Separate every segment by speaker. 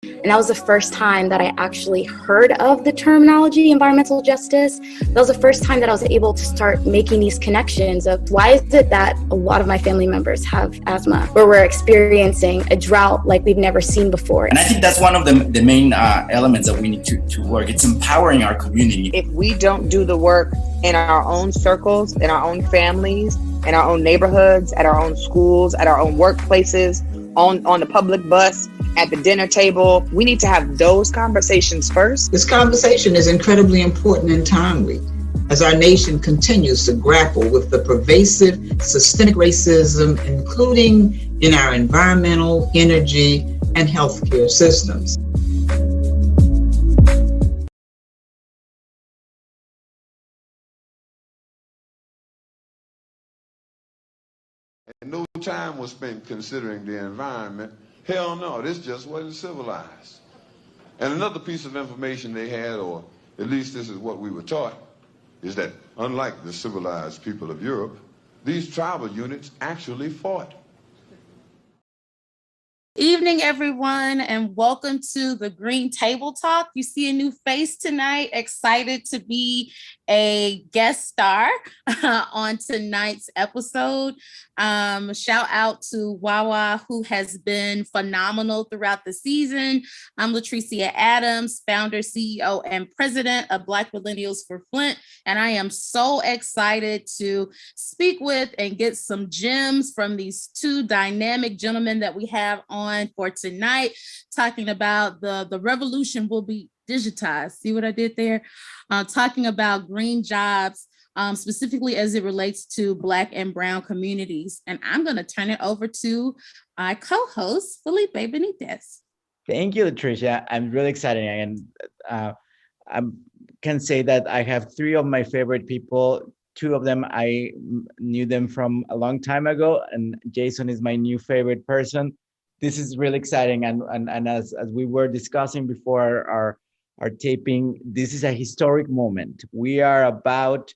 Speaker 1: And that was the first time that I actually heard of the terminology environmental justice. That was the first time that I was able to start making these connections of why is it that a lot of my family members have asthma, where we're experiencing a drought like we've never seen before.
Speaker 2: And I think that's one of the main elements that we need to work. It's empowering our community.
Speaker 3: If we don't do the work in our own circles, in our own families, in our own neighborhoods, at our own schools, at our own workplaces, on the public bus, at the dinner table, we need to have those conversations first.
Speaker 4: This conversation is incredibly important and timely as our nation continues to grapple with the pervasive systemic racism, including in our environmental, energy, and healthcare systems.
Speaker 5: No time was spent considering the environment. Hell no, this just wasn't civilized. And another piece of information they had, or at least this is what we were taught, is that unlike the civilized people of Europe, these tribal units actually fought.
Speaker 6: Evening, everyone, and welcome to the Green Table Talk. You see a new face tonight. Excited to be a guest star on tonight's episode. Shout out to Wawa, who has been phenomenal throughout the season. I'm Latricia Adams, founder, CEO, and president of Black Millennials for Flint, and I am so excited to speak with and get some gems from these two dynamic gentlemen that we have on for tonight, talking about the revolution will be digitized. See what I did there? Talking about green jobs, specifically as it relates to Black and Brown communities. And I'm going to turn it over to my co-host, Felipe Benitez.
Speaker 7: Thank you, Latricia. I'm really excited. And I can say that I have three of my favorite people. Two of them, I knew them from a long time ago, and Jason is my new favorite person. This is really exciting. And as we were discussing before our taping, this is a historic moment. We are about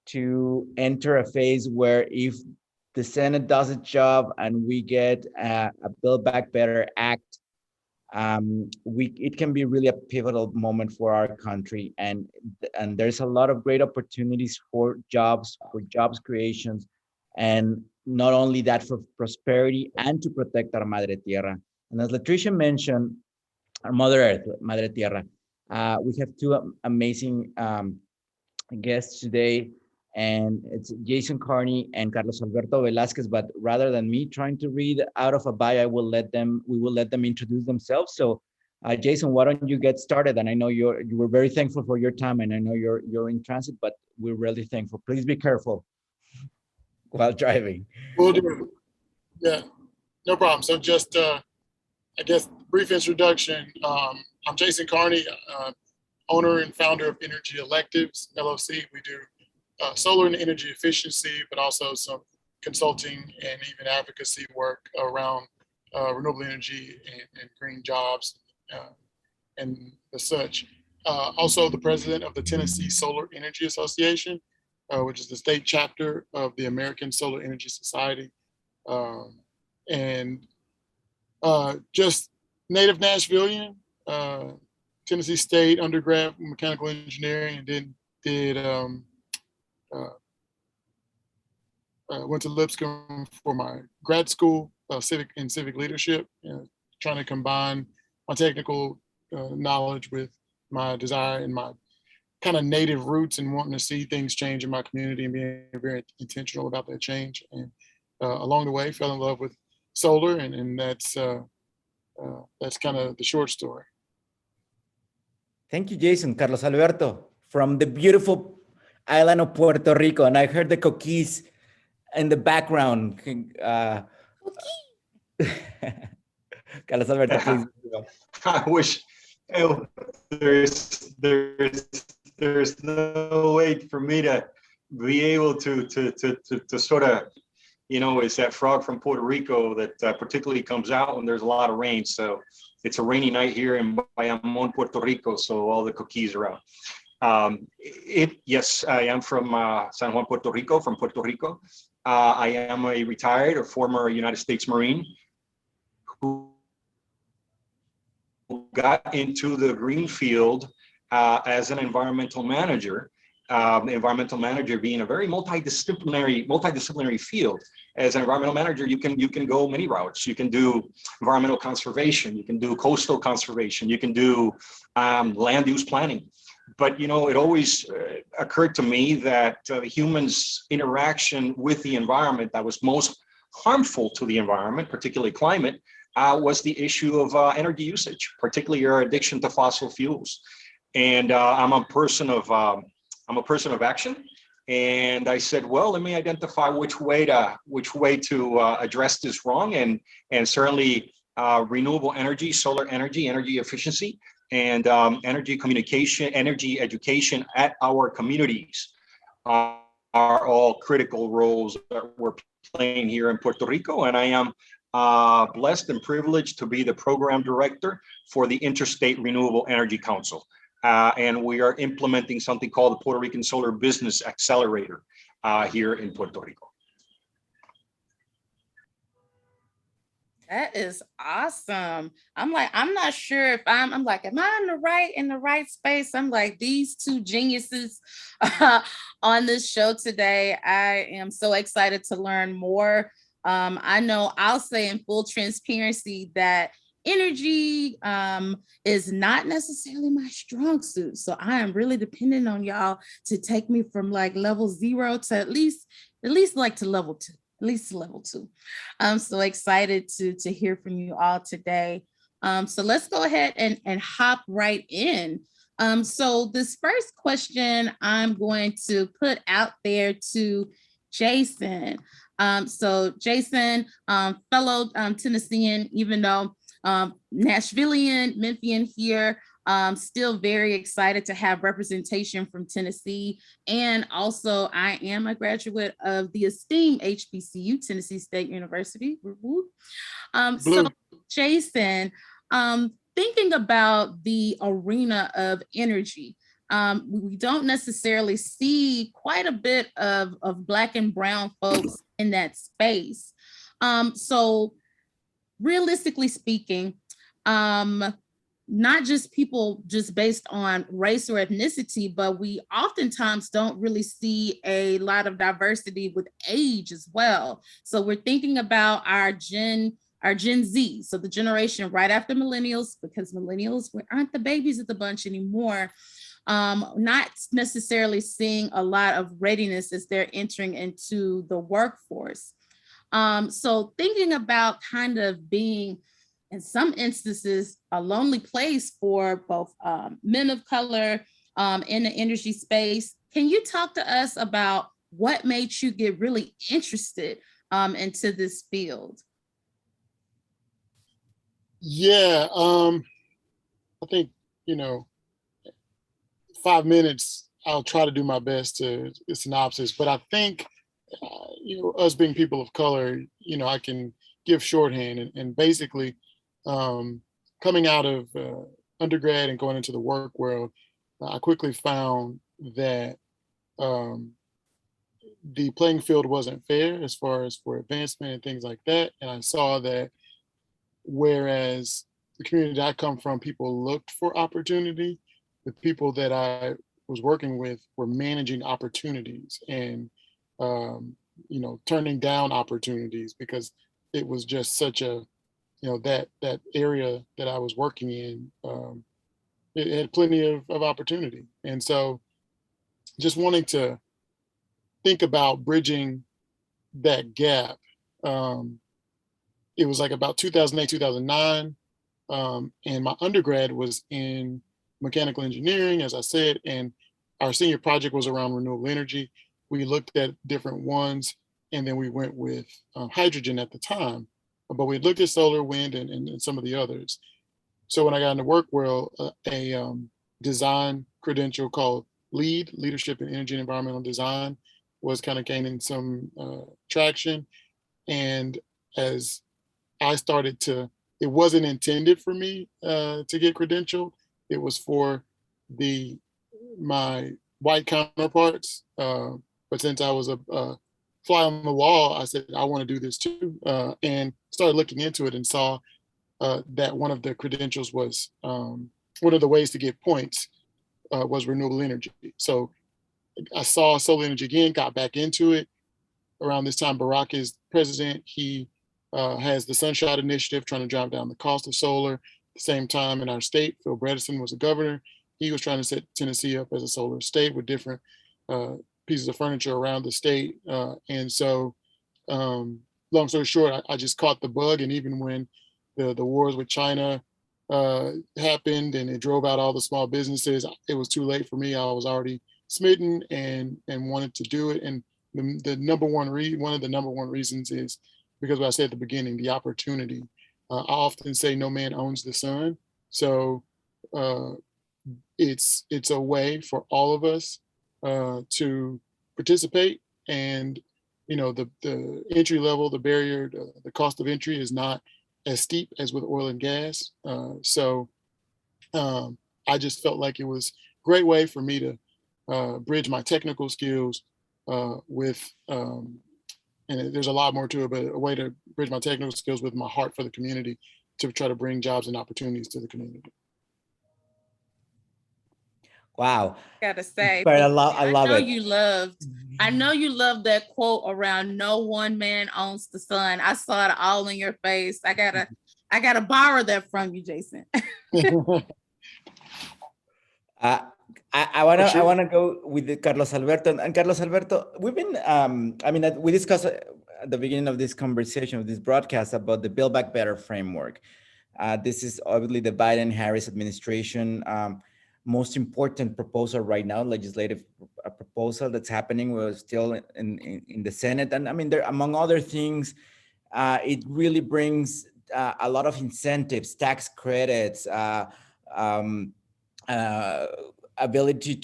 Speaker 7: to enter a phase where if the Senate does its job and we get a Build Back Better Act, it can be really a pivotal moment for our country. And there's a lot of great opportunities for jobs creations, and not only that, for prosperity and to protect our Madre Tierra. And as Latricia mentioned, our Mother Earth, Madre Tierra, we have two amazing guests today, and it's Jason Carney and Carlos Alberto Velazquez. But rather than me trying to read out of a bio, we will let them introduce themselves. So Jason, why don't you get started? And I know you were very thankful for your time, and I know you're in transit, but we're really thankful. Please be careful while driving.
Speaker 8: Will do. Yeah, no problem. So just, I guess, brief introduction. I'm Jason Carney, owner and founder of Energy Electives, LLC. We do solar and energy efficiency, but also some consulting and even advocacy work around renewable energy and green jobs and the such. Also the president of the Tennessee Solar Energy Association, which is the state chapter of the American Solar Energy Society. And just native Nashvilleian, Tennessee State undergrad mechanical engineering, and then went to Lipscomb for my grad school, civic leadership, trying to combine my technical knowledge with my desire and my kind of native roots and wanting to see things change in my community and being very intentional about that change. And along the way, fell in love with solar, and that's kind of the short story.
Speaker 7: Thank you, Jason. Carlos Alberto, from the beautiful island of Puerto Rico, and I heard the coquis in the background. Carlos Alberto, please.
Speaker 9: I wish there's no way for me to be able to sort of, it's that frog from Puerto Rico that particularly comes out when there's a lot of rain. So it's a rainy night here in Bayamon, Puerto Rico. So all the coquis are out. Yes, I am from San Juan, Puerto Rico, from Puerto Rico. I am a retired or former United States Marine who got into the green field as an environmental manager. The environmental manager being a very multidisciplinary field. As an environmental manager, you can go many routes. You can do environmental conservation, you can do coastal conservation, you can do land use planning. But it always occurred to me that humans' interaction with the environment that was most harmful to the environment, particularly climate, was the issue of energy usage, particularly your addiction to fossil fuels. And I'm a person of action. And I said, well, let me identify which way to address this wrong. And certainly renewable energy, solar energy, energy efficiency, and energy communication, energy education at our communities are all critical roles that we're playing here in Puerto Rico. And I am blessed and privileged to be the program director for the Interstate Renewable Energy Council. And we are implementing something called the Puerto Rican Solar Business Accelerator here in Puerto Rico.
Speaker 6: That is awesome. I'm not sure if I'm like, am I in the right space? I'm like, these two geniuses on this show today. I am so excited to learn more. I know I'll say in full transparency that energy is not necessarily my strong suit. So I am really dependent on y'all to take me from like level 0 to at least like to level 2. At least level 2. I'm so excited to hear from you all today. So let's go ahead and hop right in. So this first question I'm going to put out there to Jason. So Jason, fellow Tennessean, even though Nashvilleian, Memphian here, still very excited to have representation from Tennessee. And also I am a graduate of the esteemed HBCU, Tennessee State University. So Jason, thinking about the arena of energy, we don't necessarily see quite a bit of Black and brown folks in that space. So realistically speaking, not just people just based on race or ethnicity, but we oftentimes don't really see a lot of diversity with age as well. So we're thinking about our Gen Z, so the generation right after millennials, because millennials aren't the babies of the bunch anymore. Not necessarily seeing a lot of readiness as they're entering into the workforce. So thinking about kind of being, in some instances, a lonely place for both men of color in the energy space. Can you talk to us about what made you get really interested into this field?
Speaker 8: Yeah, I think, 5 minutes, I'll try to do my best to synopsis, but I think, us being people of color, I can give shorthand and basically, coming out of undergrad and going into the work world, I quickly found that the playing field wasn't fair as far as for advancement and things like that. And I saw that whereas the community that I come from, people looked for opportunity, the people that I was working with were managing opportunities and, turning down opportunities because it was just such a, that area that I was working in, it had plenty of opportunity. And so just wanting to think about bridging that gap. It was like about 2008, 2009. And my undergrad was in mechanical engineering, as I said, and our senior project was around renewable energy. We looked at different ones, and then we went with hydrogen at the time. But we looked at solar, wind, and some of the others. So when I got into work world, a design credential called LEED, Leadership in Energy and Environmental Design, was kind of gaining some traction. And as I started to, it wasn't intended for me to get credentialed. It was for my white counterparts. But since I was a fly on the wall, I said, I want to do this too. And started looking into it and saw that one of the credentials was, one of the ways to get points was renewable energy. So I saw solar energy again, got back into it. Around this time, Barack is president. He has the Sunshine Initiative trying to drive down the cost of solar. At the same time, in our state, Phil Bredesen was the governor. He was trying to set Tennessee up as a solar state with different pieces of furniture around the state. And so, long story short, I just caught the bug. And even when the wars with China happened and it drove out all the small businesses, it was too late for me. I was already smitten and wanted to do it. And the number one one of the number one reasons is because what I said at the beginning, the opportunity. I often say no man owns the sun. So it's a way for all of us to participate. And the entry level, the barrier, the cost of entry is not as steep as with oil and gas. So I just felt like it was a great way for me to bridge my technical skills with, and there's a lot more to it, but a way to bridge my technical skills with my heart for the community to try to bring jobs and opportunities to the community.
Speaker 7: Wow.
Speaker 6: Gotta say,
Speaker 7: but I love it.
Speaker 6: I know you loved that quote around "no one man owns the sun." I saw it all in your face. I gotta borrow that from you, Jason.
Speaker 7: I wanna go with Carlos Alberto, and Carlos Alberto. We've been we discussed at the beginning of this conversation, of this broadcast, about the Build Back Better framework. This is obviously the Biden-Harris administration most important proposal right now, legislative proposal that's happening. We're still in the Senate, and there, among other things, it really brings a lot of incentives, tax credits, ability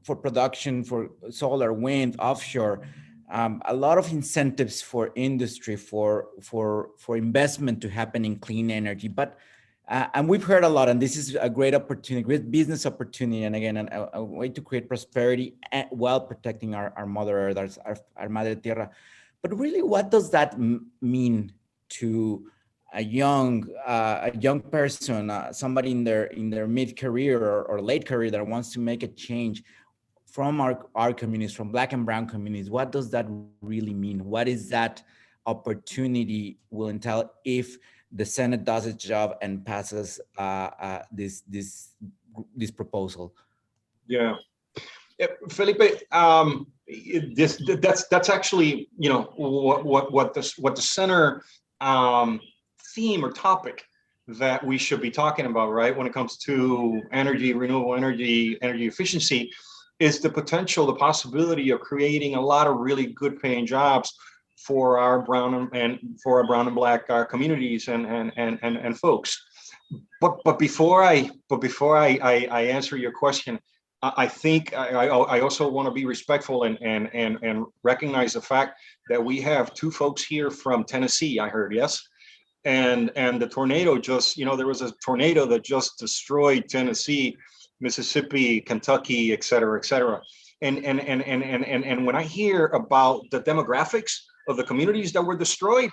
Speaker 7: for production for solar, wind, offshore, a lot of incentives for industry, for investment to happen in clean energy. But and we've heard a lot, and this is a great opportunity, great business opportunity, and again, a way to create prosperity while protecting our Mother Earth, our Madre Tierra. But really, what does that mean to a young person, somebody in their mid-career or late career that wants to make a change from our communities, from Black and Brown communities? What does that really mean? What is that opportunity will entail if the Senate does its job and passes this proposal?
Speaker 9: Yeah, Felipe, that's actually what the center theme or topic that we should be talking about, right? When it comes to energy, renewable energy, energy efficiency, is the potential, the possibility of creating a lot of really good paying jobs for our brown and Black communities and folks. But before I answer your question, I think I also want to be respectful and recognize the fact that we have two folks here from Tennessee, I heard, yes? And the tornado there was a tornado that just destroyed Tennessee, Mississippi, Kentucky, et cetera, et cetera. And when I hear about the demographics of the communities that were destroyed,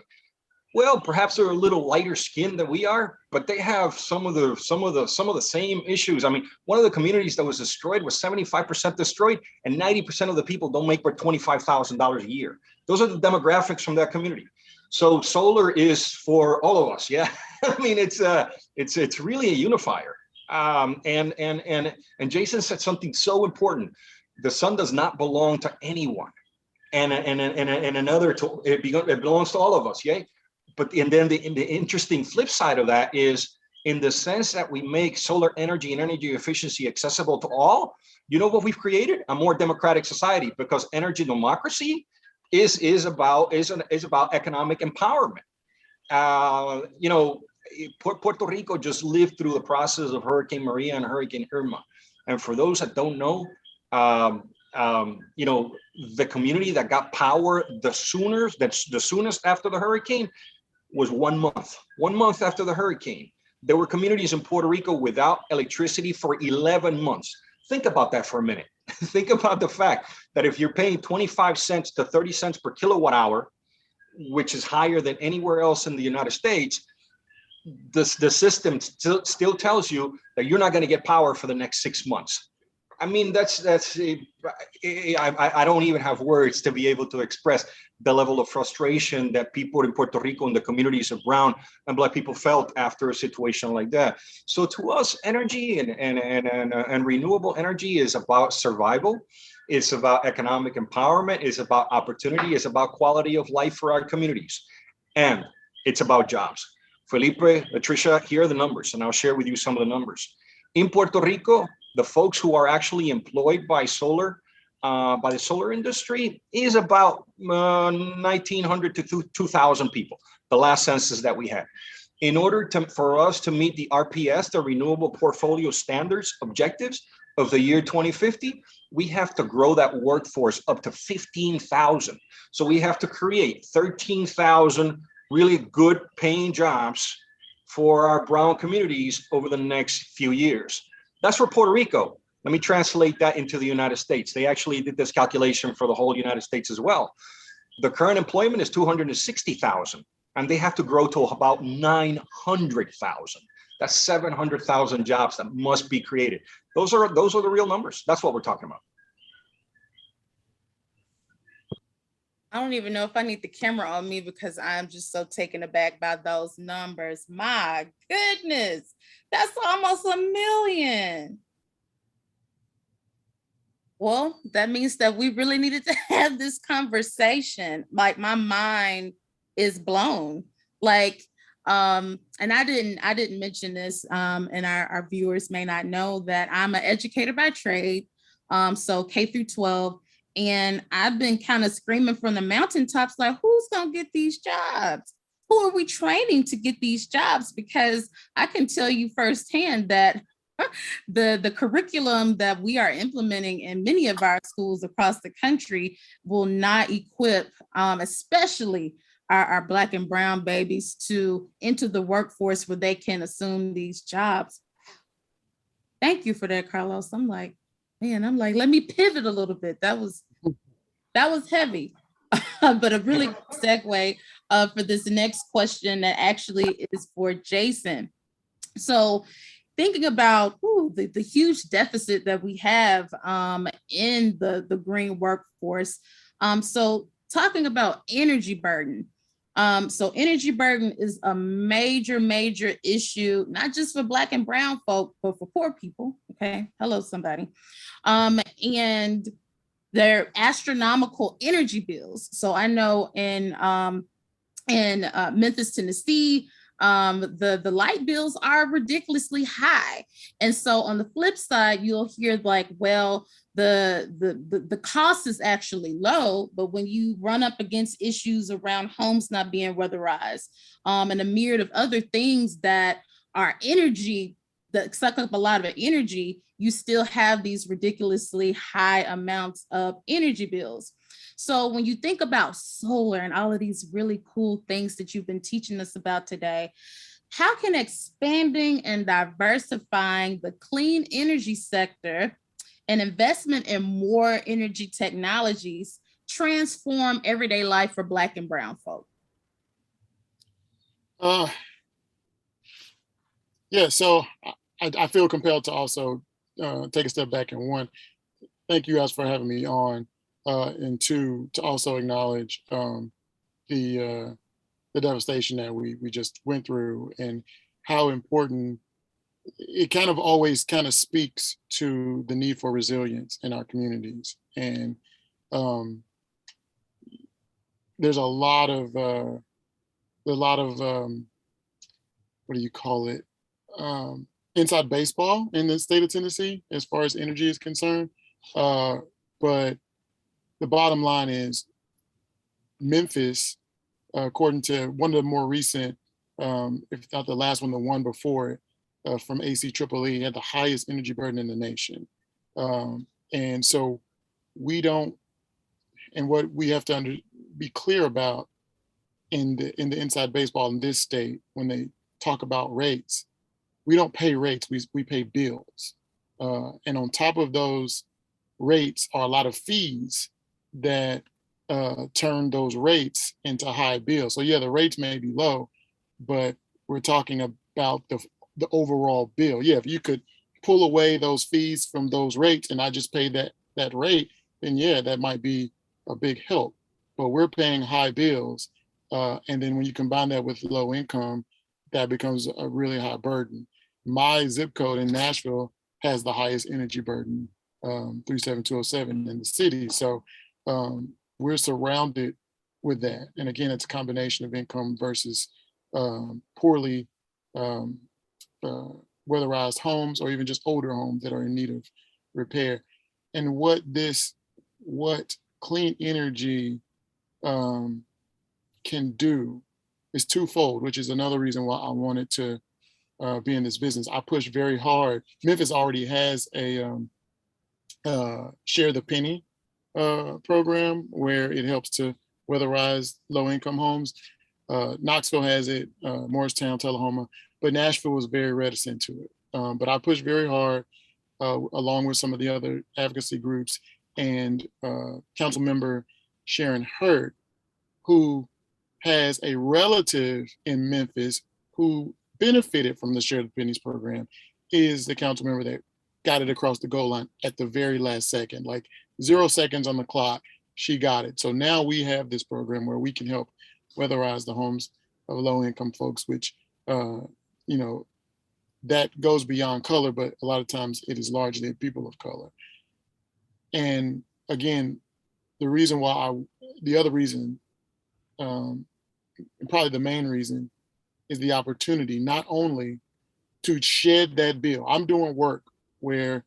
Speaker 9: well, perhaps they're a little lighter skinned than we are, but they have some of the same issues. I mean, one of the communities that was destroyed was 75% destroyed, and 90% of the people don't make but $25,000 a year. Those are the demographics from that community. So solar is for all of us. Yeah, I mean, it's really a unifier. And Jason said something so important. The sun does not belong to anyone, and it belongs to all of us. Yeah. But then the interesting flip side of that is, in the sense that we make solar energy and energy efficiency accessible to all, you know what we've created? A more democratic society, because energy democracy is about economic empowerment. Puerto Rico just lived through the process of Hurricane Maria and Hurricane Irma. And for those that don't know, the community that got power the soonest after the hurricane was 1 month. 1 month after the hurricane, there were communities in Puerto Rico without electricity for 11 months. Think about that for a minute. Think about the fact that if you're paying 25 cents to 30 cents per kilowatt hour, which is higher than anywhere else in the United States, the system still tells you that you're not going to get power for the next 6 months. I mean, I don't even have words to be able to express the level of frustration that people in Puerto Rico and the communities of brown and Black people felt after a situation like that. So to us, energy and renewable energy is about survival. It's about economic empowerment. It's about opportunity. It's about quality of life for our communities. And it's about jobs. Felipe, Latricia, here are the numbers, and I'll share with you some of the numbers. In Puerto Rico, the folks who are actually employed by solar, by the solar industry is about 1,900 to 2,000 people, the last census that we had. In order for us to meet the RPS, the Renewable Portfolio Standards objectives of the year 2050, we have to grow that workforce up to 15,000. So we have to create 13,000 really good paying jobs for our brown communities over the next few years. That's for Puerto Rico. Let me translate that into the United States. They actually did this calculation for the whole United States as well. The current employment is 260,000, and they have to grow to about 900,000. That's 700,000 jobs that must be created. Those are the real numbers. That's what we're talking about.
Speaker 6: I don't even know if I need the camera on me because I'm just so taken aback by those numbers. My goodness, that's almost 1 million. Well, that means that we really needed to have this conversation. Like, my mind is blown. Like, and I didn't mention this, and our viewers may not know that I'm an educator by trade, so K through 12. And I've been kind of screaming from the mountaintops, like, who's going to get these jobs? Who are we training to get these jobs? Because I can tell you firsthand that the curriculum that we are implementing in many of our schools across the country will not equip, especially our Black and brown babies, to enter the workforce where they can assume these jobs. Thank you for that, Carlos. I'm like, let me pivot a little bit. That was heavy, but a really good segue for this next question that actually is for Jason. So thinking about the huge deficit that we have in the green workforce. So talking about energy burden. So energy burden is a major issue, not just for Black and brown folk, but for poor people. Okay, hello, somebody. And their astronomical energy bills. So I know in Memphis, Tennessee, the light bills are ridiculously high. And so on the flip side, you'll hear like, well, the cost is actually low, but when you run up against issues around homes not being weatherized, and a myriad of other things that are energy, that suck up a lot of energy, you still have these ridiculously high amounts of energy bills. So when you think about solar and all of these really cool things that you've been teaching us about today, how can expanding and diversifying the clean energy sector and investment in more energy technologies transform everyday life for Black and brown folk?
Speaker 8: Yeah, so I feel compelled to also take a step back, and one, thank you guys for having me on, and two, to also acknowledge the devastation that we just went through, and how important it kind of always kind of speaks to the need for resilience in our communities. And there's a lot of what do you call it? Inside baseball in the state of Tennessee, as far as energy is concerned. But the bottom line is Memphis, according to one of the more recent, if not the last one, the one before it, from ACEEE, had the highest energy burden in the nation. And so we don't, and what we have to be clear about in the inside baseball in this state, when they talk about rates, we don't pay rates, we pay bills. And on top of those rates are a lot of fees that turn those rates into high bills. So yeah, the rates may be low, but we're talking about the overall bill. Yeah, if you could pull away those fees from those rates and I just pay that rate, then yeah, that might be a big help. But we're paying high bills. And then when you combine that with low income, that becomes a really high burden. My zip code in Nashville has the highest energy burden, 37207 in the city. So we're surrounded with that. And again, it's a combination of income versus poorly weatherized homes, or even just older homes that are in need of repair. And what clean energy can do is twofold, which is another reason why I wanted to be in this business. I push very hard. Memphis already has a Share the Penny program where it helps to weatherize low-income homes. Knoxville has it, Morristown, Tullahoma, but Nashville was very reticent to it. But I pushed very hard along with some of the other advocacy groups, and council member Sharon Hurt, who has a relative in Memphis who benefited from the Share the Pennies program, is the council member that got it across the goal line at the very last second, like 0 seconds on the clock, she got it. So now we have this program where we can help weatherize the homes of low-income folks, which, that goes beyond color, but a lot of times it is largely people of color. And again, the other reason, and probably the main reason, is the opportunity not only to shed that bill. I'm doing work where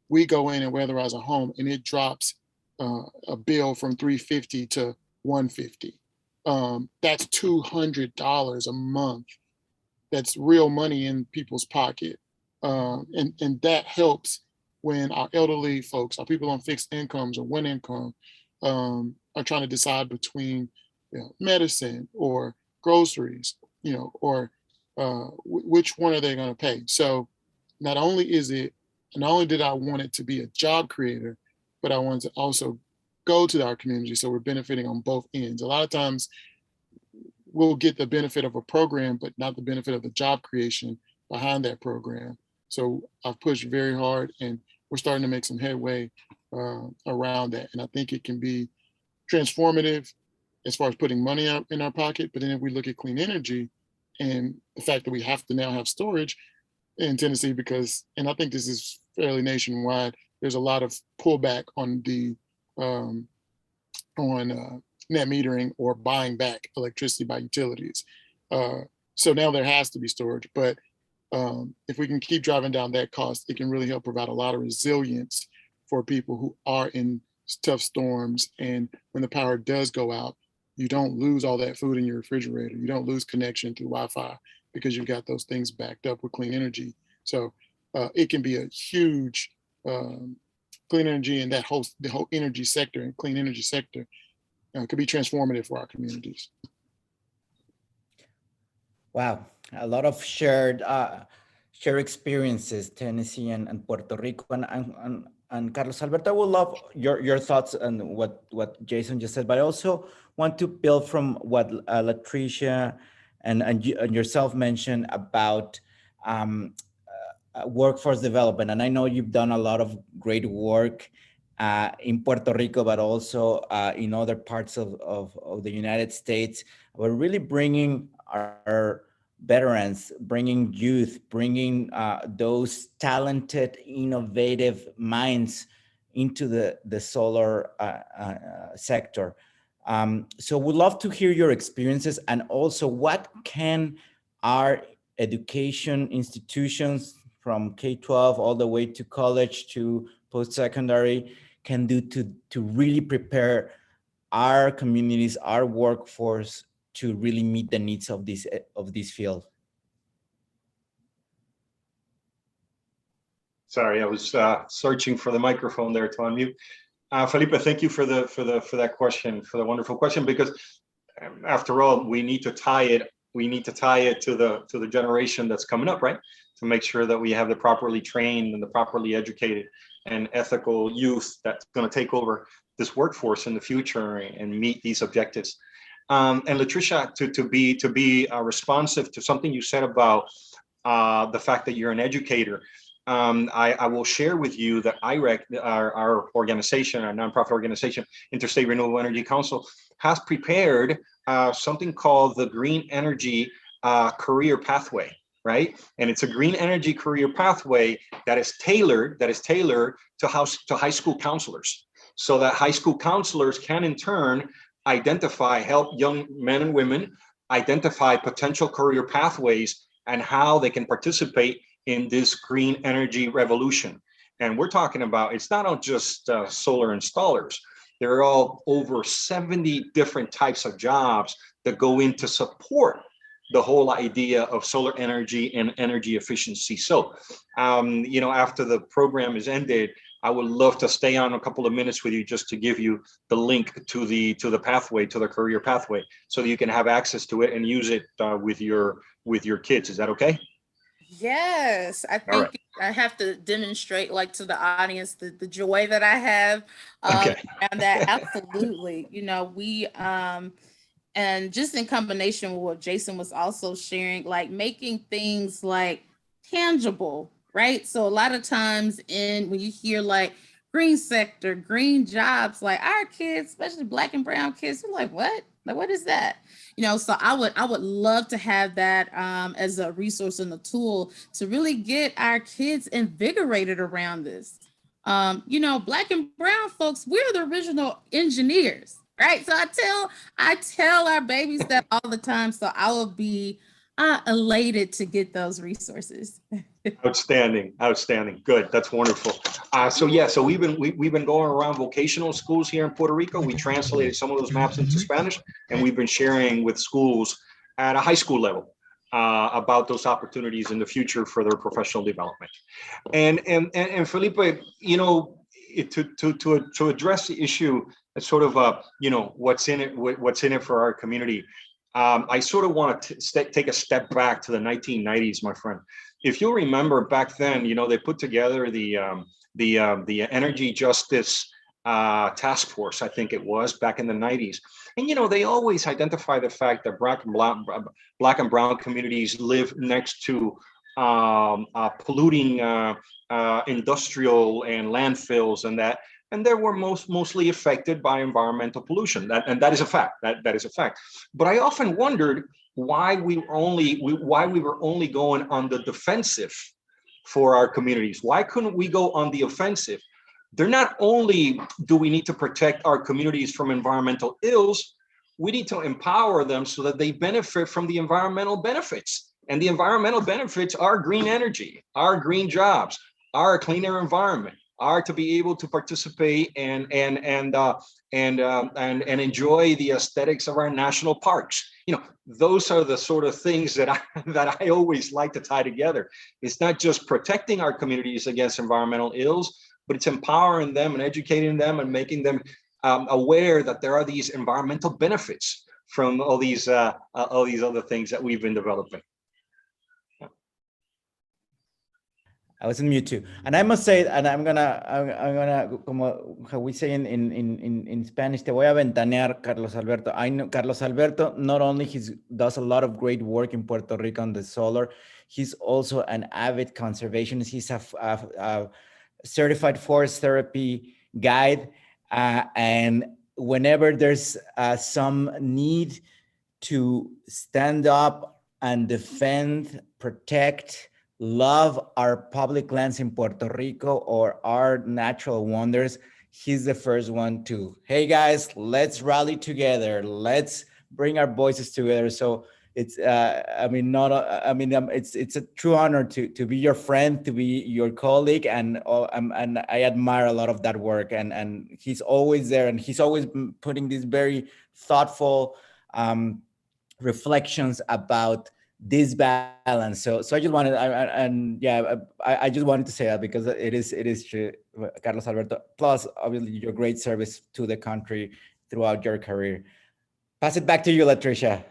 Speaker 8: we go in and weatherize a home and it drops a bill from $350 to $150. That's $200 a month. That's real money in people's pocket. And that helps when our elderly folks, our people on fixed incomes or one income, are trying to decide between medicine or groceries, or which one are they going to pay? So not only did I want it to be a job creator, but I wanted to also go to our community. So we're benefiting on both ends. A lot of times we'll get the benefit of a program, but not the benefit of the job creation behind that program. So I've pushed very hard and we're starting to make some headway around that. And I think it can be transformative as far as putting money out in our pocket. But then if we look at clean energy and the fact that we have to now have storage in Tennessee, and I think this is fairly nationwide, there's a lot of pullback on the net metering or buying back electricity by utilities. So now there has to be storage, but if we can keep driving down that cost, it can really help provide a lot of resilience for people who are in tough storms. And when the power does go out, you don't lose all that food in your refrigerator. You don't lose connection through Wi-Fi because you've got those things backed up with clean energy. So it can be a huge clean energy, and the whole energy sector and clean energy sector could be transformative for our communities.
Speaker 7: Wow, a lot of shared experiences, Tennessee and Puerto Rico. And Carlos Alberto, I would love your thoughts on what Jason just said, but I also want to build from what Latricia and yourself mentioned about workforce development. And I know you've done a lot of great work in Puerto Rico, but also in other parts of the United States. We're really bringing our veterans, bringing youth, bringing those talented, innovative minds into the solar sector. So we'd love to hear your experiences, and also what can our education institutions from K-12 all the way to college to post-secondary can do to really prepare our communities, our workforce to really meet the needs of this field.
Speaker 9: Sorry, I was searching for the microphone there to unmute. Felipe, thank you for that question, for the wonderful question, because after all, we need to tie it to the generation that's coming up, right? To make sure that we have the properly trained and the properly educated and ethical youth that's going to take over this workforce in the future and meet these objectives. And Latricia, to be responsive to something you said about the fact that you're an educator, I will share with you that IREC, our organization, our nonprofit organization, Interstate Renewable Energy Council, has prepared something called the Green Energy Career Pathway, right? And it's a green energy career pathway that is tailored to high school counselors, so that high school counselors can in turn help young men and women identify potential career pathways and how they can participate in this green energy revolution. And we're talking about, it's not just solar installers. There are all over 70 different types of jobs that go in to support the whole idea of solar energy and energy efficiency. So, after the program is ended, I would love to stay on a couple of minutes with you just to give you the link to the pathway, to the career pathway, so that you can have access to it and use it with your kids. Is that okay?
Speaker 6: Yes, I think I have to demonstrate, like, to the audience the joy that I have around that. Absolutely. We and just in combination with what Jason was also sharing, like making things like tangible, right? So a lot of times when you hear like green sector, green jobs, like our kids, especially Black and brown kids, are like, what? Like, what is that? So I would love to have that as a resource and a tool to really get our kids invigorated around this. Black and brown folks, we're the original engineers, right? So I tell our babies that all the time. So I will be elated to get those resources.
Speaker 9: Outstanding. Good. That's wonderful. So we've been going around vocational schools here in Puerto Rico. We translated some of those maps into Spanish, and we've been sharing with schools at a high school level about those opportunities in the future for their professional development. And Felipe, to address the issue, sort of what's in it for our community. I sort of want to take a step back to the 1990s, my friend. If you'll remember back then, they put together the Energy Justice Task Force, I think it was, back in the 90s. And, they always identify the fact that Black and brown communities live next to polluting industrial and landfills and they were mostly affected by environmental pollution. That is a fact. That is a fact. But I often wondered why we were only going on the defensive for our communities. Why couldn't we go on the offensive? They're not only do we need to protect our communities from environmental ills, we need to empower them so that they benefit from the environmental benefits. And the environmental benefits are green energy, are green jobs, are a cleaner environment, are to be able to participate and enjoy the aesthetics of our national parks. Those are the sort of things that I always like to tie together. It's not just protecting our communities against environmental ills, but it's empowering them and educating them and making them aware that there are these environmental benefits from all these other things that we've been developing.
Speaker 7: I was in mute too, and I must say, and I'm gonna, como how we say in Spanish, te voy a ventanear, Carlos Alberto. I know Carlos Alberto. Not only does a lot of great work in Puerto Rico on the solar, he's also an avid conservationist. He's a certified forest therapy guide, and whenever there's some need to stand up and defend, protect, love our public lands in Puerto Rico or our natural wonders, he's the first one to, hey guys, let's rally together. Let's bring our voices together. So it's, it's a true honor to be your friend, to be your colleague. And I admire a lot of that work. And he's always there, and he's always putting these very thoughtful reflections about this balance. So I just wanted, I just wanted to say that because it is true, Carlos Alberto. Plus, obviously, your great service to the country throughout your career. Pass it back to you, Latricia.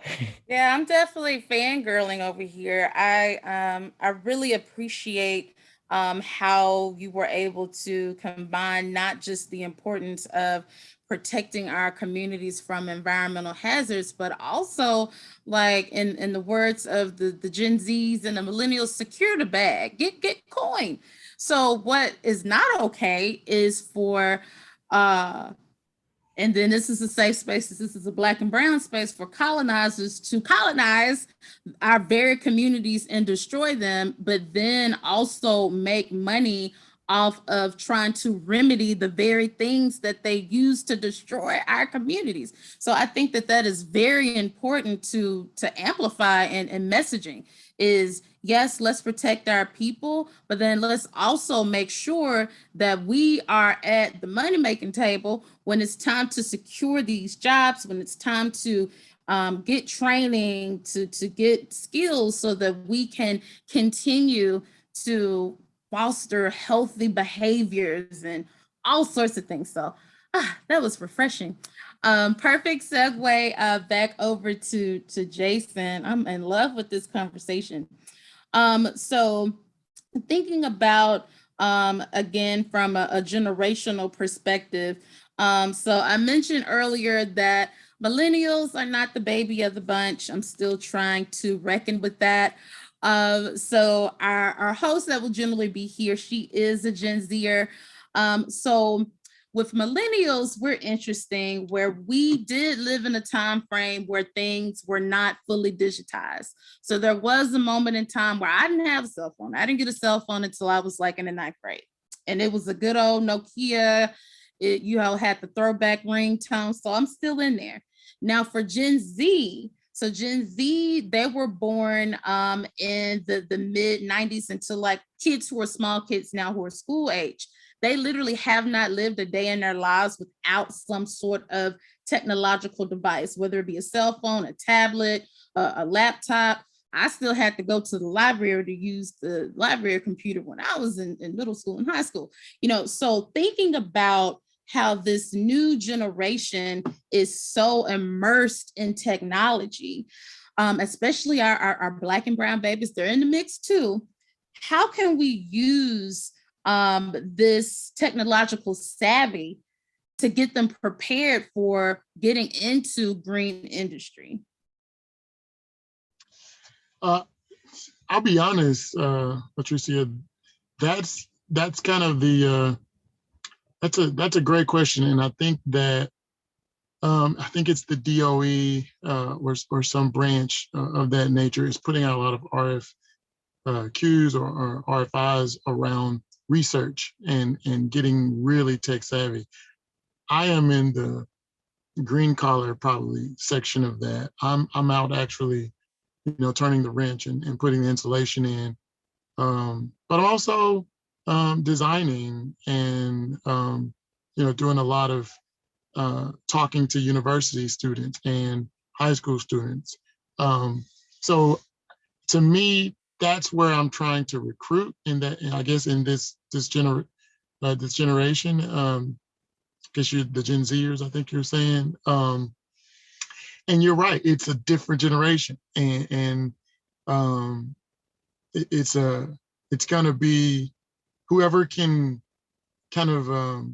Speaker 6: Yeah, I'm definitely fangirling over here. I really appreciate how you were able to combine not just the importance of protecting our communities from environmental hazards, but also, like in the words of the Gen Zs and the millennials, secure the bag, get coin. So what is not okay is for and then this is a safe space, this is a Black and brown space, for colonizers to colonize our very communities and destroy them, but then also make money off of trying to remedy the very things that they use to destroy our communities. So I think that that is very important to amplify and messaging is, yes, let's protect our people, but then let's also make sure that we are at the money-making table when it's time to secure these jobs, when it's time to get training, to get skills so that we can continue to foster healthy behaviors and all sorts of things. So that was refreshing. Perfect segue back over to Jason. I'm in love with this conversation. So thinking about, again, from a generational perspective, so I mentioned earlier that millennials are not the baby of the bunch. I'm still trying to reckon with that. So our host that will generally be here, she is a Gen Zer. So with millennials, we're interesting where we did live in a time frame where things were not fully digitized. So there was a moment in time where I didn't have a cell phone. I didn't get a cell phone until I was like in the 9th grade. And it was a good old Nokia. It, you know, had the throwback ringtone. So I'm still in there. Now for Gen Z, so Gen Z, they were born in the mid 90s until like kids who are small kids now who are school age. They literally have not lived a day in their lives without some sort of technological device, whether it be a cell phone, a tablet, a laptop. I still had to go to the library to use the library computer when I was in middle school and high school. You know, so thinking about how this new generation is so immersed in technology, especially our Black and brown babies, they're in the mix too. How can we use this technological savvy to get them prepared for getting into green industry?
Speaker 8: I'll be honest, Patricia, that's kind of the that's a great question, and I think that I think it's the DOE or some branch of that nature is putting out a lot of RFQs or RFIs around research and getting really tech savvy. I am in the green collar probably section of that. I'm out actually, you know, turning the wrench and putting the insulation in. But I'm also designing and you know, doing a lot of talking to university students and high school students. So to me, that's where I'm trying to recruit in that, and I guess in this generation, because you're the Gen Zers, I think you're saying. And you're right, it's a different generation, and it's gonna be whoever can kind of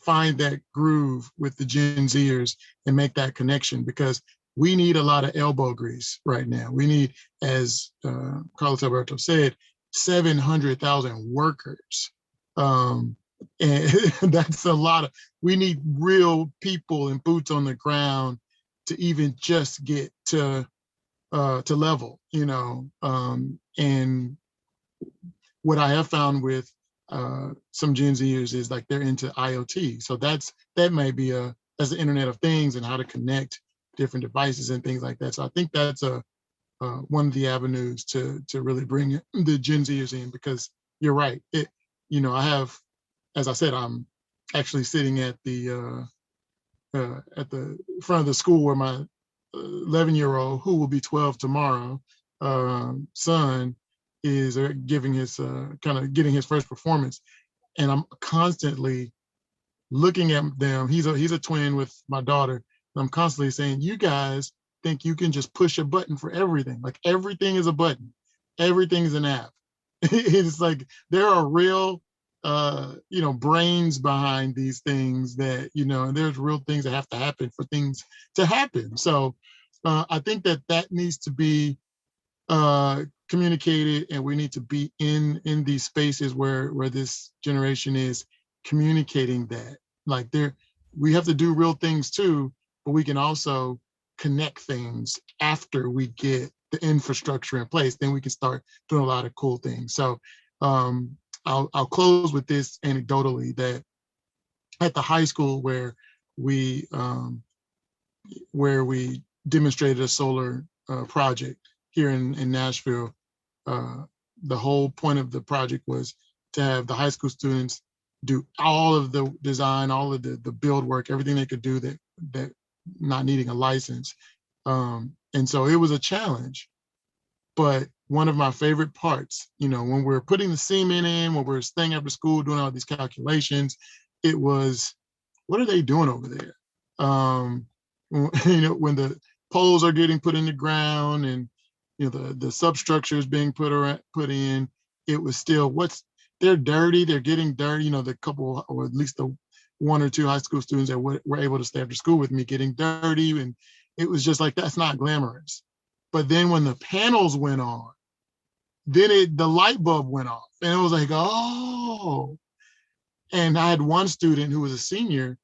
Speaker 8: find that groove with the Gen Zers and make that connection, because we need a lot of elbow grease right now. We need, as Carlos Alberto said, 700,000 workers. And that's a lot we need real people and boots on the ground to even just get to level, you know. And what I have found with some Gen Zers is like they're into IoT. So that may be that's the Internet of Things and how to connect different devices and things like that. So I think that's one of the avenues to really bring the Gen Zers in, because you're right. You know, I have, as I said, I'm actually sitting at the front of the school where my 11-year-old, who will be 12 tomorrow, son is giving his kind of getting his first performance, and I'm constantly looking at them. He's a twin with my daughter. And I'm constantly saying, you guys think you can just push a button for everything. Like everything is a button, everything is an app. It's like there are real, brains behind these things that, and there's real things that have to happen for things to happen. So I think that needs to be communicated, and we need to be in these spaces where this generation is communicating that. Like we have to do real things too, but we can also connect things after we get the infrastructure in place. Then we can start doing a lot of cool things. So I'll close with this anecdotally, that at the high school where we demonstrated a solar project here in Nashville, the whole point of the project was to have the high school students do all of the design, all of the build work, everything they could do that not needing a license. And so it was a challenge. But one of my favorite parts, when we're putting the cement in, when we're staying after school doing all these calculations, it was, what are they doing over there? When the poles are getting put in the ground and the substructure is being put in, it was still they're dirty, they're getting dirty. The couple, or at least the one or two high school students that were able to stay after school with me getting dirty, and it was just like, that's not glamorous. But then when the panels went on, then the light bulb went off, and it was like, oh. And I had one student who was a senior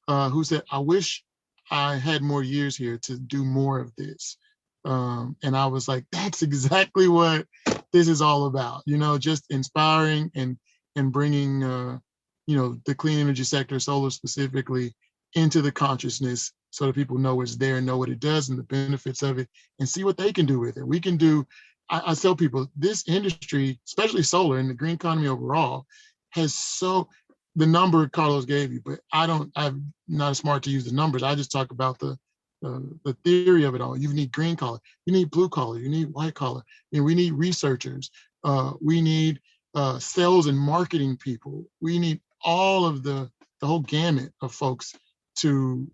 Speaker 8: who said, I wish I had more years here to do more of this. And I was like, that's exactly what this is all about, just inspiring and bringing, the clean energy sector, solar specifically, into the consciousness so that people know it's there and know what it does and the benefits of it and see what they can do with it. We can do, I tell people, this industry, especially solar and the green economy overall, has the number Carlos gave you, but I'm not smart to use the numbers. I just talk about the theory of it all. You need green collar, you need blue collar, you need white collar, we need researchers, we need sales and marketing people. We need all of the whole gamut of folks to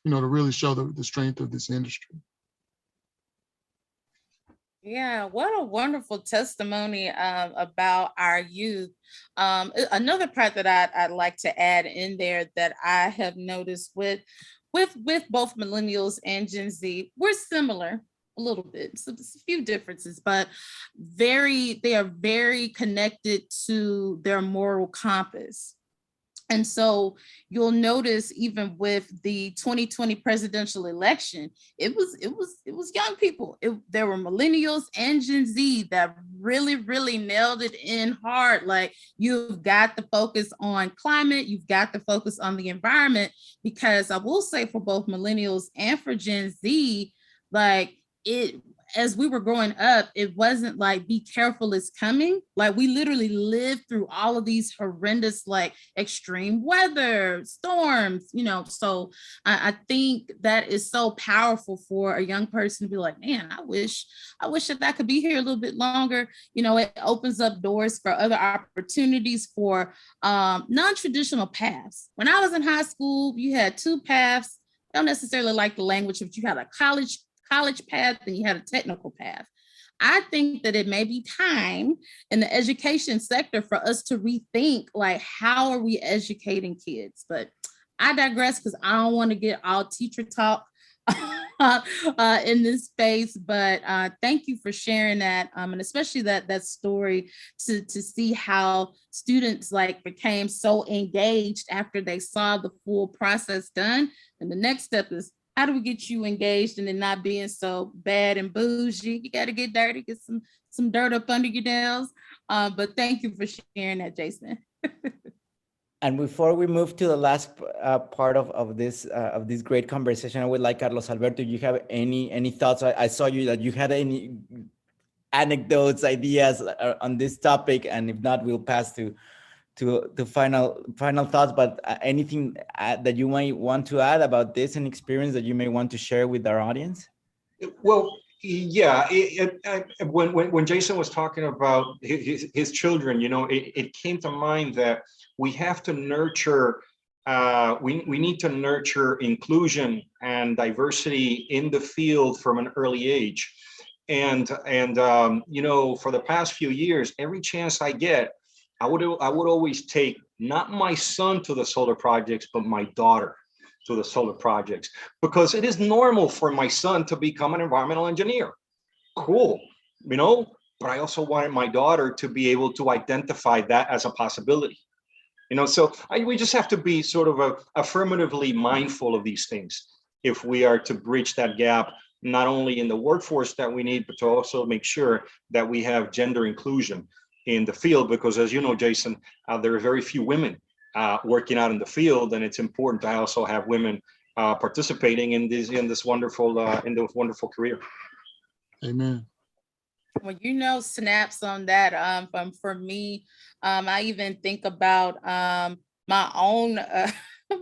Speaker 8: to really show the strength of this industry.
Speaker 6: Yeah, what a wonderful testimony about our youth. Another part that I'd like to add in there that I have noticed with both millennials and Gen Z, we're similar a little bit. So there's a few differences, but they are very connected to their moral compass. And so you'll notice even with the 2020 presidential election, it was young people. There were millennials and Gen Z that really, really nailed it in hard. Like, you've got to focus on climate, you've got to focus on the environment, because I will say for both millennials and for Gen Z, like, as we were growing up, it wasn't like be careful is coming. Like, we literally lived through all of these horrendous, like, extreme weather, storms, so I think that is so powerful for a young person to be like, man, I wish that I could be here a little bit longer. It opens up doors for other opportunities for non-traditional paths. When I was in high school, you had two paths. I don't necessarily like the language, but you had a college path and you had a technical path. I think that it may be time in the education sector for us to rethink, like, how are we educating kids? But I digress, because I don't want to get all teacher talk in this space. But thank you for sharing that, and especially that story to see how students became so engaged after they saw the full process done. And the next step is, how do we get you engaged and then not being so bad and bougie? You got to get dirty, get some dirt up under your nails. But thank you for sharing that, Jason.
Speaker 7: And before we move to the last part of this great conversation, I would like, Carlos Alberto, you have any thoughts? I saw that you had any anecdotes, ideas on this topic, and if not, we'll pass to final thoughts. But anything that you might want to add about this and experience that you may want to share with our audience?
Speaker 9: Well, yeah, when Jason was talking about his children, it came to mind that we have to nurture, we need to nurture inclusion and diversity in the field from an early age. And you know, for the past few years, every chance I get, I would always take not my son to the solar projects, but my daughter to the solar projects, because it is normal for my son to become an environmental engineer. Cool, you know, but I also wanted my daughter to be able to identify that as a possibility. You know, so we just have to be sort of affirmatively mindful of these things if we are to bridge that gap, not only in the workforce that we need, but to also make sure that we have gender inclusion in the field. Because as you know, Jason, there are very few women working out in the field, and it's important to also have women participating in this wonderful career.
Speaker 8: Amen.
Speaker 6: Well, you know, snaps on that. For me, I even think about my own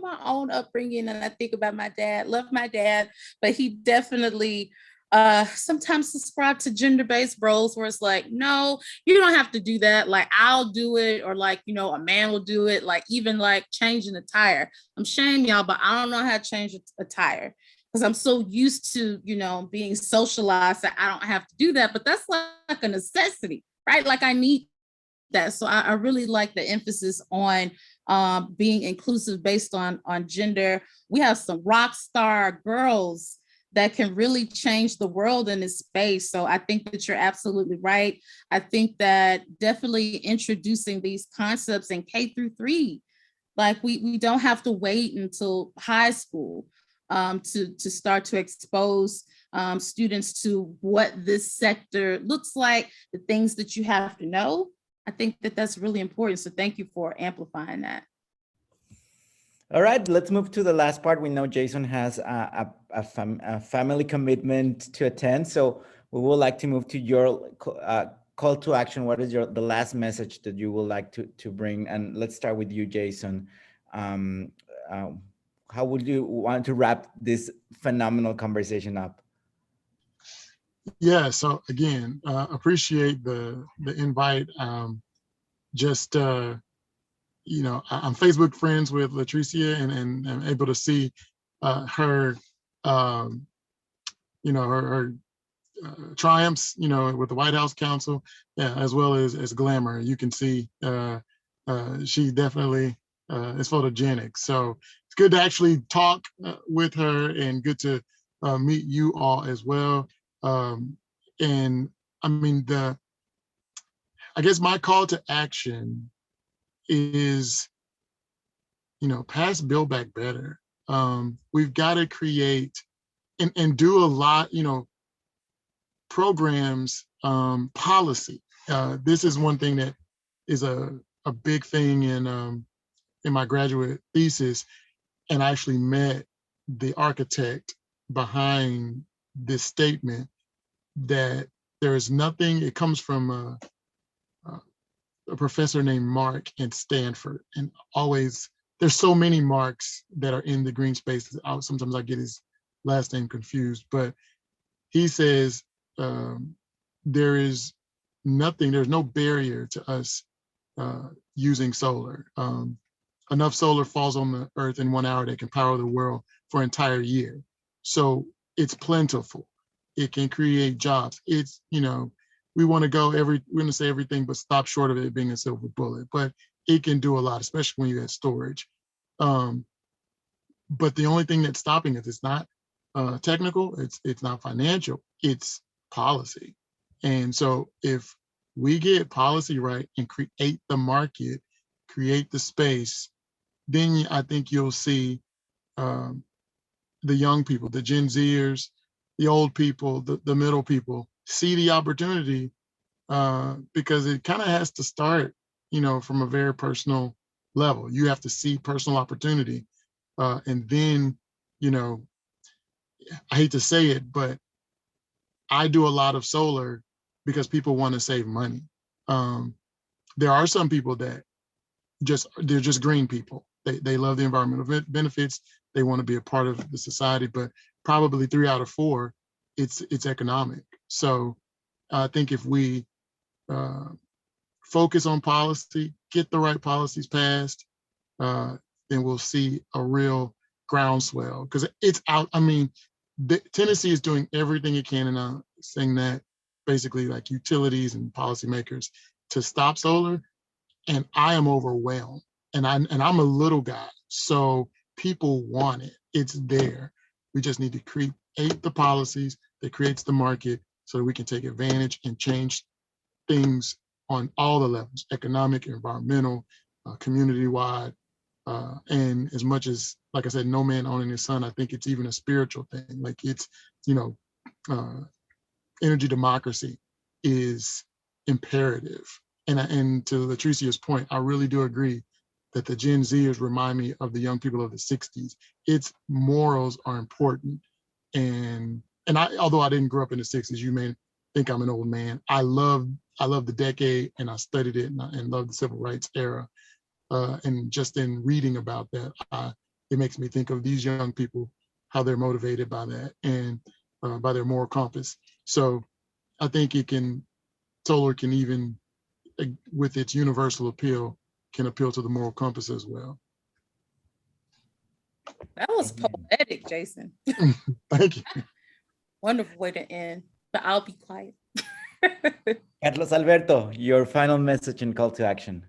Speaker 6: my own upbringing, and I think about my dad. Love my dad, but he definitely sometimes subscribe to gender-based roles where it's like, no, you don't have to do that. Like, I'll do it, or like, you know, a man will do it. Like, even like changing a tire. I'm ashamed, y'all, but I don't know how to change a tire, because I'm so used to, you know, being socialized that I don't have to do that. But that's like a necessity, right? Like, I need that. So I really like the emphasis on being inclusive based on gender. We have some rock star girls that can really change the world in this space. So I think that you're absolutely right. I think that definitely introducing these concepts in K through 3, like we don't have to wait until high school to start to expose students to what this sector looks like, the things that you have to know. I think that that's really important. So thank you for amplifying that.
Speaker 7: All right, let's move to the last part. We know Jason has a family commitment to attend, so we would like to move to your call to action. What is the last message that you would like to bring? And let's start with you, Jason. How would you want to wrap this phenomenal conversation up?
Speaker 8: Yeah, so again, appreciate the invite. You know, I'm Facebook friends with Latricia, and I'm able to see her, you know, her triumphs, you know, with the White House Council, yeah, as well as glamour. You can see she definitely is photogenic. So it's good to actually talk with her, and good to meet you all as well. And I mean, I guess my call to action is, you know, pass Build Back Better. We've got to create and do a lot, you know, programs, policy. This is one thing that is a big thing in my graduate thesis, and I actually met the architect behind this statement that there is nothing. It comes from a professor named Mark at Stanford, and always there's so many Marks that are in the green spaces. Sometimes I get his last name confused, but he says there is nothing, there's no barrier to us using solar. Enough solar falls on the earth in 1 hour that can power the world for an entire year. So it's plentiful. It can create jobs. It's, you know, we want to say everything, but stop short of it being a silver bullet. But it can do a lot, especially when you have storage. But the only thing that's stopping it is not technical. It's not financial. It's policy. And so if we get policy right and create the market, create the space, then I think you'll see the young people, the Gen Zers, the old people, the middle people see the opportunity, because it kind of has to start, you know, from a very personal level. You have to see personal opportunity, and then, you know, I hate to say it, but I do a lot of solar because people want to save money. There are some people that they're just green people. They love the environmental benefits. They want to be a part of the society, but probably 3 out of 4, it's economic. So I think if we focus on policy, get the right policies passed, then we'll see a real groundswell, because it's out. I mean, Tennessee is doing everything it can, and I'm saying that basically like utilities and policymakers to stop solar, and I am overwhelmed. And I'm a little guy, so people want it. It's there. We just need to create the policies that creates the market so that we can take advantage and change things on all the levels: economic, environmental, community-wide. And as much as, like I said, no man owning his sun, I think it's even a spiritual thing. Like it's, energy democracy is imperative. And to Latricia's point, I really do agree that the Gen Zers remind me of the young people of the 60s. Its morals are important. And although I didn't grow up in the 60s, you may think I'm an old man. I love the decade, and I studied it, and love the civil rights era. And just in reading about that, it makes me think of these young people, how they're motivated by that and by their moral compass. So I think solar can even, with its universal appeal, can appeal to the moral compass as well.
Speaker 6: That was poetic, Jason.
Speaker 8: Thank you.
Speaker 6: Wonderful way to end, but I'll be quiet.
Speaker 7: Carlos Alberto, your final message and call to action.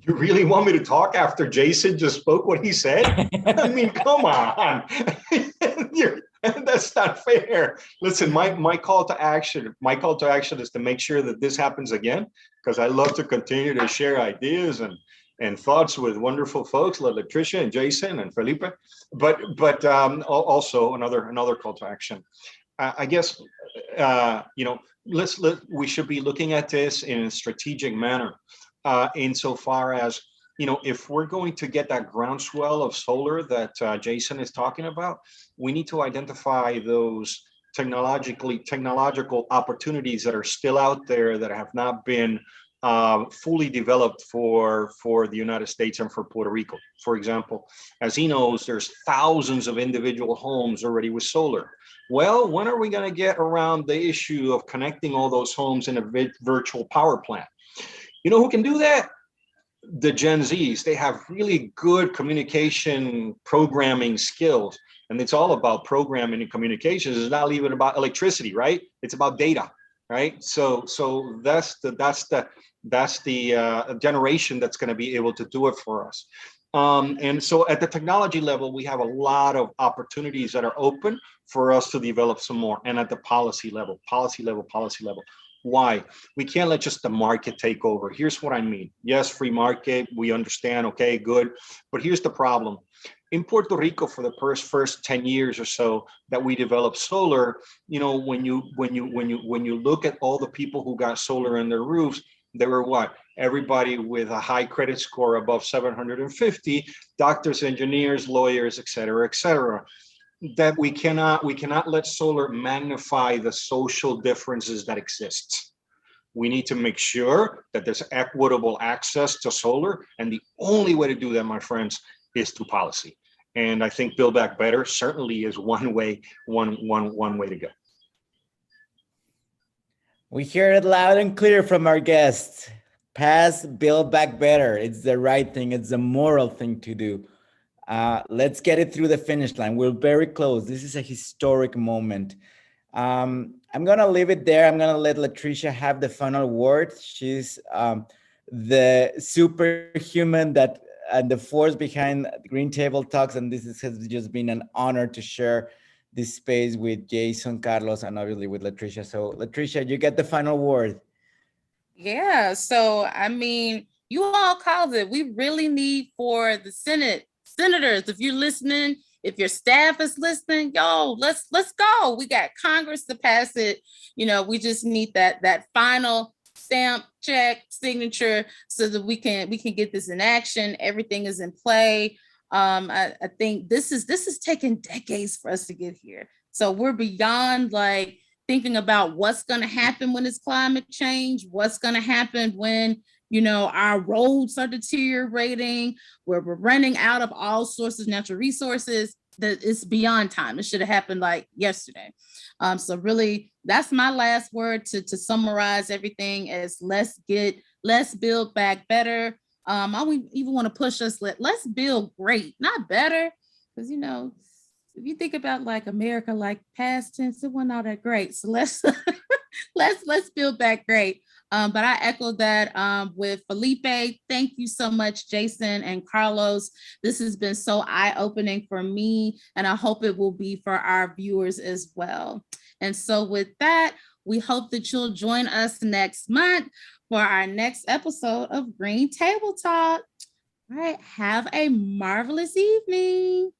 Speaker 9: You really want me to talk after Jason just spoke what he said? I mean, come on. That's not fair. Listen, my call to action is to make sure that this happens again, because I love to continue to share ideas and thoughts with wonderful folks like Latricia and Jason and Felipe. But also another call to action. I guess we should be looking at this in a strategic manner. Insofar as, if we're going to get that groundswell of solar that Jason is talking about, we need to identify those technological opportunities that are still out there that have not been fully developed for the United States and for Puerto Rico. For example, as he knows, there's thousands of individual homes already with solar. Well, when are we going to get around the issue of connecting all those homes in a virtual power plant? You know who can do that? The Gen Zs. They have really good communication programming skills, and it's all about programming and communications. It's not even about electricity, right? It's about data, right? So that's the generation that's going to be able to do it for us. And so at the technology level, we have a lot of opportunities that are open for us to develop some more. And at the policy level. Why? We can't let just the market take over. Here's what I mean. Yes, free market, we understand, okay, good. But here's the problem. In Puerto Rico, for the first 10 years or so that we developed solar, when you look at all the people who got solar on their roofs, they were what? Everybody with a high credit score above 750, doctors, engineers, lawyers, et cetera, that we cannot let solar magnify the social differences that exist. We need to make sure that there's equitable access to solar. And the only way to do that, my friends, is through policy. And I think Build Back Better certainly is one way to go.
Speaker 7: We hear it loud and clear from our guests. Pass Build Back Better. It's the right thing. It's the moral thing to do. Let's get it through the finish line. We're very close. This is a historic moment. I'm going to leave it there. I'm going to let Latricia have the final word. She's the superhuman that and the force behind Green Table Talks. And this has just been an honor to share this space with Jason, Carlos, and obviously with Latricia. So Latricia, you get the final word.
Speaker 6: Yeah. So, I mean, you all called it. We really need for the senators, if you're listening, if your staff is listening, let's go. We got Congress to pass it. We just need that final stamp, check, signature so that we can get this in action. Everything is in play. I think this is taking decades for us to get here. So we're beyond like thinking about what's going to happen when it's climate change, what's going to happen when our roads are deteriorating, where we're running out of all sources, natural resources. That it's beyond time. It should have happened like yesterday. So really, that's my last word to summarize everything as let's build back better. I even want to push us, let's build great, not better. Because, if you think about like America, like past tense, it wasn't all that great. So let's let's build back great. But I echo that with Felipe. Thank you so much, Jason and Carlos. This has been so eye-opening for me, and I hope it will be for our viewers as well. And so with that, we hope that you'll join us next month for our next episode of Green Table Talk. All right, have a marvelous evening.